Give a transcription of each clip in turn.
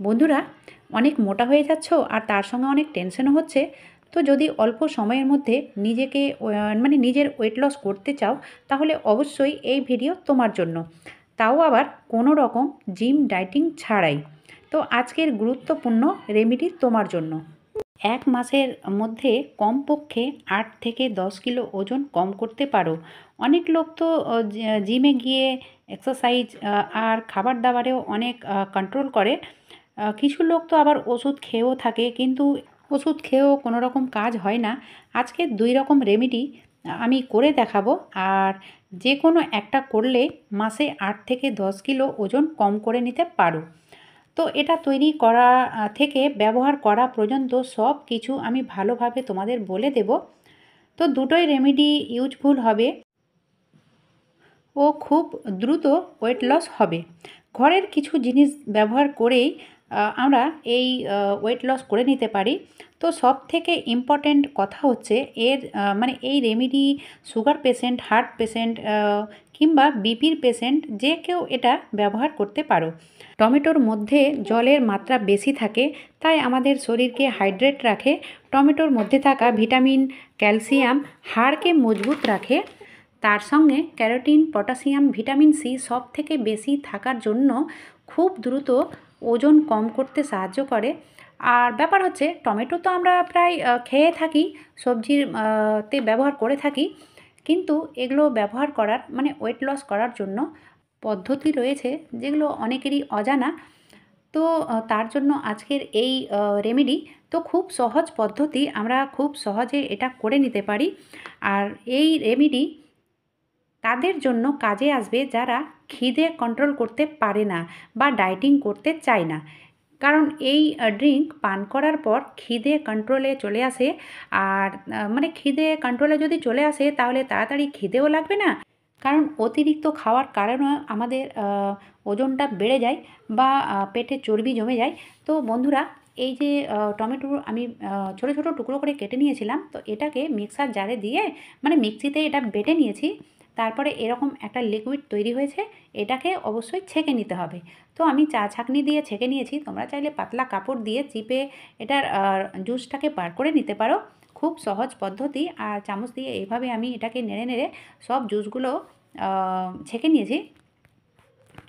বন্ধুরা, অনেক মোটা হয়ে যাচ্ছ আর তার সঙ্গে অনেক টেনশনও হচ্ছে। তো যদি অল্প সময়ের মধ্যে নিজেকে নিজের ওয়েট লস করতে চাও, তাহলে অবশ্যই এই ভিডিও তোমার জন্য। তাও আবার কোনো রকম জিম ডায়েটিং ছাড়াই। তো আজকের গুরুত্বপূর্ণ রেমেডি তোমার জন্য। 1 মাসের মধ্যে কমপক্ষে 8 থেকে 10 কিলো ওজন কম করতে পারো। অনেক লোক তো জিমে গিয়ে এক্সারসাইজ আর খাবার দাবারেও অনেক কন্ট্রোল করে। কিছু লোক তো আবার ওষুধ খেয়েও থাকে, কিন্তু ওষুধ খেয়েও কোনো রকম কাজ হয় না। আজকে 2 রকম রেমেডি আমি করে দেখাবো, আর যে কোনো একটা করলে মাসে 8 থেকে 10 কিলো ওজন কম করে নিতে পারো। তো এটা তৈরি করা থেকে ব্যবহার করা পর্যন্ত সব কিছু আমি ভালোভাবে তোমাদের বলে দেব। তো দুটোই রেমেডি ইউজফুল হবে ও খুব দ্রুত ওয়েট লস হবে। ঘরের কিছু জিনিস ব্যবহার করেই আমরা এই ওয়েট লস করে নিতে পারি। তো সব থেকে ইম্পর্ট্যান্ট কথা হচ্ছে এই remedy sugar patient, heart patient কিংবা বিপির পেশেন্ট যে কেউ এটা ব্যবহার করতে পারো। টমেটোর মধ্যে জলের মাত্রা বেশি থাকে, তাই আমাদের শরীরকে হাইড্রেট রাখে। টমেটোর মধ্যে থাকা ভিটামিন, ক্যালসিয়াম হাড়কে মজবুত রাখে। তার সঙ্গে ক্যারোটিন, পটাশিয়াম, ভিটামিন সি সব থেকে বেশি থাকার জন্য খুব দ্রুত ওজন কম করতে সাহায্য করে। আর ব্যাপার হচ্ছে, টমেটো তো আমরা প্রায় খেয়ে থাকি, সবজির তে ব্যবহার করে থাকি, কিন্তু এগুলো ব্যবহার করার ওয়েট লস করার জন্য পদ্ধতি রয়েছে যেগুলো অনেকেরই অজানা। তো তার জন্য আজকের এই রেমেডি তো খুব সহজ পদ্ধতি, আমরা খুব সহজে এটা করে নিতে পারি। আর এই রেমেডি তাদের জন্য কাজে আসবে যারা খিদে কন্ট্রোল করতে পারে না বা ডায়েটিং করতে চায় না। কারণ এই ড্রিঙ্ক পান করার পর খিদে কন্ট্রোলে চলে আসে। আর খিদে কন্ট্রোলে যদি চলে আসে, তাহলে তাড়াতাড়ি খিদেও লাগবে না। কারণ অতিরিক্ত খাওয়ার কারণে আমাদের ওজনটা বেড়ে যায় বা পেটে চর্বি জমে যায়। তো বন্ধুরা, এই যে টমেটো আমি ছোটো ছোটো টুকরো করে কেটে নিয়েছিলাম, তো এটাকে মিক্সার জারে দিয়ে মিক্সিতে এটা বেটে নিয়েছি। তারপরে এরকম একটা লিকুইড তৈরি হয়েছে, এটাকে অবশ্যই ছেঁকে নিতে হবে। তো আমি চা ছাঁকনি দিয়ে ছেঁকে নিয়েছি, তোমরা চাইলে পাতলা কাপড় দিয়ে চিপে এটার জুসটাকে বার করে নিতে পারো। খুব সহজ পদ্ধতি। আর চামচ দিয়ে এইভাবে আমি এটাকে নেড়ে নেড়ে সব জুসগুলো ছেঁকে নিয়েছি।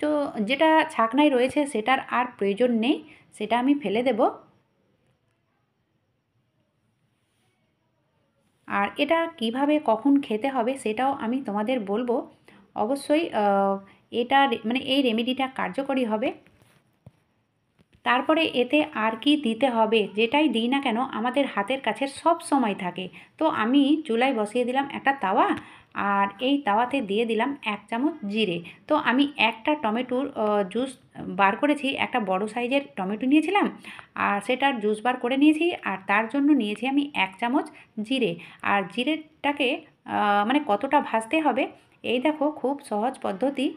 তো যেটা ছাঁকনায় রয়েছে সেটার আর প্রয়োজন নেই, সেটা আমি ফেলে দেব। আর এটা কিভাবে কখন খেতে হবে সেটাও আমি তোমাদের বলবো। অবশ্যই এটা এই রেমেডিটা কার্যকরী হবে। তারপরে এতে আর কি দিতে হবে, যেটাই দিই না কেন আমাদের হাতের কাছে সব সময় থাকে। তো আমি চুলায় বসিয়ে দিলাম একটা তাওয়া, আর এই তাওয়াতে দিয়ে দিলাম 1 চামচ জিরে। তো আমি একটা টমেটোর জুস বার করেছি, একটা বড় সাইজের টমেটো নিয়েছিলাম, আর সেটার জুস বার করে নিয়েছি। আর তার জন্য নিয়েছি আমি 1 চামচ জিরে। আর জিরেটাকে কতটা ভাজতে হবে, এই দেখো খুব সহজ পদ্ধতি।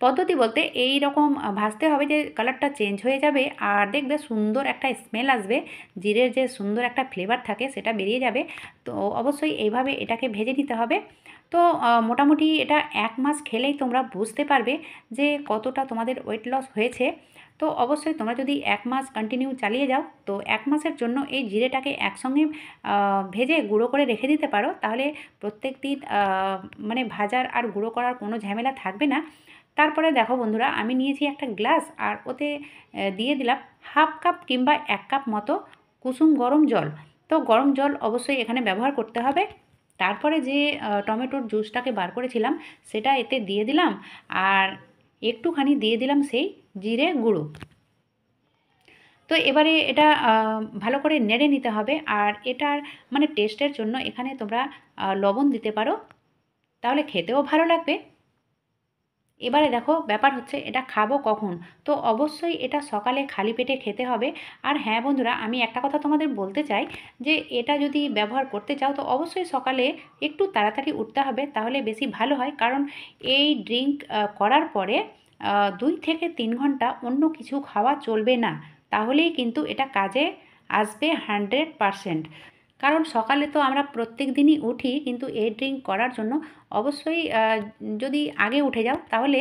পদ্ধতি বলতে এই রকম ভাজতে হবে যে কালারটা চেঞ্জ হয়ে যাবে, আর দেখবে সুন্দর একটা স্মেল আসবে, জিরের যে সুন্দর একটা ফ্লেভার থাকে সেটা বেরিয়ে যাবে। তো অবশ্যই এইভাবে এটাকে ভেজে নিতে হবে। তো মোটামুটি এটা 1 মাস খেলেই তোমরা বুঝতে পারবে যে কতটা তোমাদের ওয়েট লস হয়েছে। তো অবশ্যই তোমরা যদি 1 মাস কন্টিনিউ চালিয়ে যাও, তো 1 মাসের জন্য এই জিরেটাকে একসঙ্গে ভেজে গুঁড়ো করে রেখে দিতে পারো, তাহলে প্রত্যেক দিন ভাজার আর গুঁড়ো করার কোনো ঝামেলা থাকবে না। তারপরে দেখো বন্ধুরা, আমি নিয়েছি একটা গ্লাস, আর ওতে দিয়ে দিলাম 1/2 কাপ কিংবা 1 কাপ মতো কুসুম গরম জল। তো গরম জল অবশ্যই এখানে ব্যবহার করতে হবে। তারপরে যে টমেটোর জুসটাকে বার করেছিলাম সেটা এতে দিয়ে দিলাম, আর একটুখানি দিয়ে দিলাম সেই জিরে গুঁড়ো। তো এবারে এটা ভালো করে নেড়ে নিতে হবে। আর এটার টেস্টের জন্য এখানে তোমরা লবণ দিতে পারো, তাহলে খেতেও ভালো লাগবে। এবারে দেখো ব্যাপার হচ্ছে, এটা খাবো কখন। তো অবশ্যই এটা সকালে খালি পেটে খেতে হবে। আর হ্যাঁ বন্ধুরা, আমি একটা কথা তোমাদের বলতে চাই, যে এটা যদি ব্যবহার করতে চাও তো অবশ্যই সকালে একটু তাড়াতাড়ি উঠতে হবে, তাহলে বেশি ভালো হয়। কারণ এই ড্রিঙ্ক করার পরে 2 থেকে 3 ঘন্টা অন্য কিছু খাওয়া চলবে না, তাহলেই কিন্তু এটা কাজে আসবে 100%। কারণ সকালে তো আমরা প্রত্যেক দিনই উঠি, কিন্তু এই ড্রিঙ্ক করার জন্য অবশ্যই যদি আগে উঠে যাও তাহলে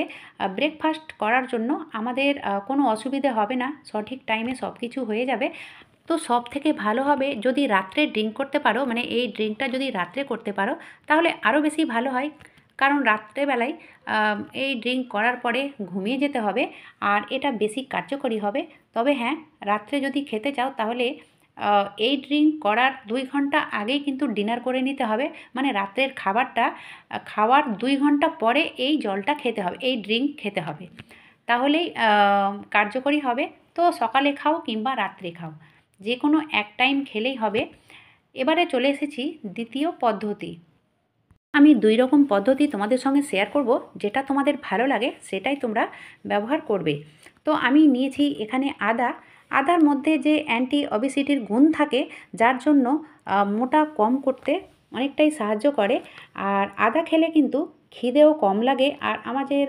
ব্রেকফাস্ট করার জন্য আমাদের কোনো অসুবিধে হবে না, সঠিক টাইমে সব কিছু হয়ে যাবে। তো সব থেকে ভালো হবে যদি রাত্রে ড্রিঙ্ক করতে পারো, মানে এই ড্রিঙ্কটা যদি রাত্রে করতে পারো তাহলে আরও বেশি ভালো হয়। কারণ রাত্রেবেলায় এই ড্রিঙ্ক করার পরে ঘুমিয়ে যেতে হবে, আর এটা বেশি কার্যকরী হবে। তবে হ্যাঁ, রাত্রে যদি খেতে চাও তাহলে এই ড্রিঙ্ক করার 2 ঘন্টা আগেই কিন্তু ডিনার করে নিতে হবে। মানে রাত্রের খাবারটা খাওয়ার 2 ঘন্টা পরে এই জলটা খেতে হবে, এই ড্রিঙ্ক খেতে হবে, তাহলেই কার্যকরী হবে। তো সকালে খাও কিংবা রাত্রে খাও, যে কোনো এক টাইম খেলেই হবে। এবারে চলে এসেছি দ্বিতীয় পদ্ধতি। আমি 2 রকম পদ্ধতি তোমাদের সঙ্গে শেয়ার করব, যেটা তোমাদের ভালো লাগে সেটাই তোমরা ব্যবহার করবে। তো আমি নিয়েছি এখানে আদা। আদার মধ্যে যে অ্যান্টি ওবেসিটির গুণ থাকে, যার জন্য মোটা কম করতে অনেকটাই সাহায্য করে। আর আদা খেলে কিন্তু খিদেও কম লাগে, আর আমাদের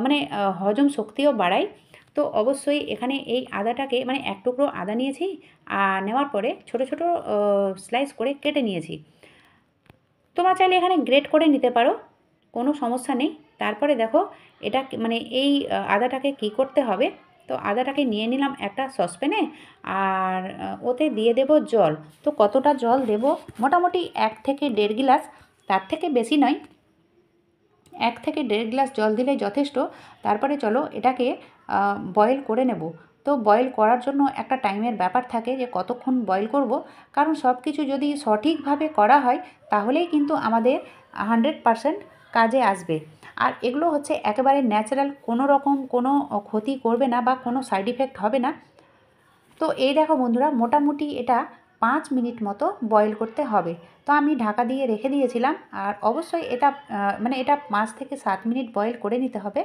মানে হজম শক্তিও বাড়ায়। তো অবশ্যই এখানে এই আদাটাকে, মানে এক টুকরো আদা নিয়েছি, আর নেওয়ার পরে ছোট ছোট স্লাইস করে কেটে নিয়েছি। তোমরা চাইলে এখানে গ্রেট করে নিতে পারো, কোনো সমস্যা নেই। তারপরে দেখো এটা মানে এই আদাটাকে কি করতে হবে। তো আদাটাকে নিয়ে নিলাম একটা সসপ্যানে, আর ওতে দিয়ে দেব জল। তো কতটা জল দেব, মোটামুটি 1 থেকে 1.5 গ্লাস, তার থেকে বেশি নয়, 1 থেকে 1.5 গ্লাস জল দিলেই যথেষ্ট। তারপরে চলো এটাকে বয়েল করে নেব। তো বয়েল করার জন্য একটা টাইমের ব্যাপার থাকে যে কতক্ষণ বয়েল করব, কারণ সব কিছু যদি সঠিকভাবে করা হয় তাহলেই কিন্তু আমাদের 100% কাজে আসবে। আর এগুলো হচ্ছে একেবারে ন্যাচারাল, কোনো রকম কোনো ক্ষতি করবে না বা কোনো সাইড ইফেক্ট হবে না। তো এই দেখো বন্ধুরা, মোটামুটি এটা 5 মিনিট মতো বয়েল করতে হবে। তো আমি ঢাকা দিয়ে রেখে দিয়েছিলাম, আর অবশ্যই এটা মানে এটা 5 থেকে 7 মিনিট বয়েল করে নিতে হবে।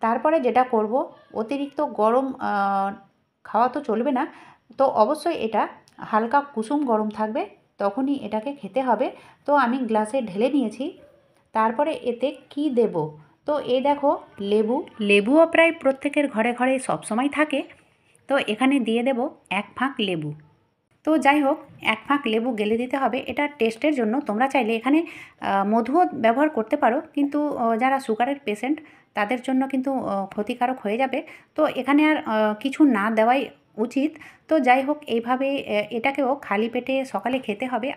তারপরে যেটা করব, অতিরিক্ত গরম খাওয়া তো চলবে না। তো অবশ্যই এটা হালকা কুসুম গরম থাকবে, তখনই এটাকে খেতে হবে। তো আমি গ্লাসে ঢেলে নিয়েছি। তারপরে এতে কি দেব, তো এই দেখো লেবু। লেবুও প্রায় প্রত্যেকের ঘরে ঘরে সবসময় থাকে। তো এখানে দিয়ে দেব 1 ফাঁক লেবু। তো যাই হোক, 1 ফাঁক লেবু গেলে দিতে হবে, এটা টেস্টের জন্য। তোমরা চাইলে এখানে মধুও ব্যবহার করতে পারো, কিন্তু যারা সুগারের পেশেন্ট তাদের জন্য কিন্তু ক্ষতিকারক হয়ে যাবে। তো এখানে আর কিছু না দেওয়াই উচিত। তো যাই হোক, এইভাবে এটাকেও খালি পেটে সকালে খেতে হবে।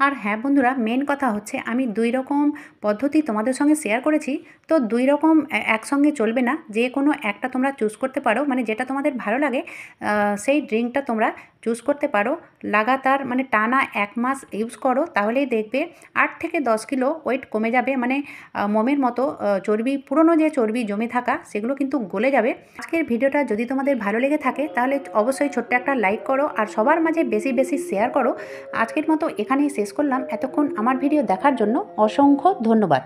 আর হ্যাঁ বন্ধুরা, মেন কথা হচ্ছে আমি 2 রকম পদ্ধতি তোমাদের সঙ্গে শেয়ার করেছি। তো 2 রকম একসঙ্গে চলবে না, যে কোনো একটা তোমরা চুজ করতে পারো, মানে যেটা তোমাদের ভালো লাগে সেই ড্রিঙ্কটা তোমরা চুজ করতে পারো। লাগাতার মানে টানা 1 মাস ইউজ করো, তাহলেই দেখবে 8 থেকে 10 কিলো ওয়েট কমে যাবে। মানে মোমের মতো চর্বি, পুরনো যে চর্বি জমে থাকা সেগুলো কিন্তু গলে যাবে। আজকের ভিডিওটা যদি তোমাদের ভালো লেগে থাকে তাহলে অবশ্যই ছোট্ট একটা লাইক করো, আর সবার মাঝে বেশি বেশি শেয়ার করো। আজকের মতো এখানেই শেষ করলাম। এতক্ষণ আমার ভিডিও দেখার জন্য অসংখ্য ধন্যবাদ।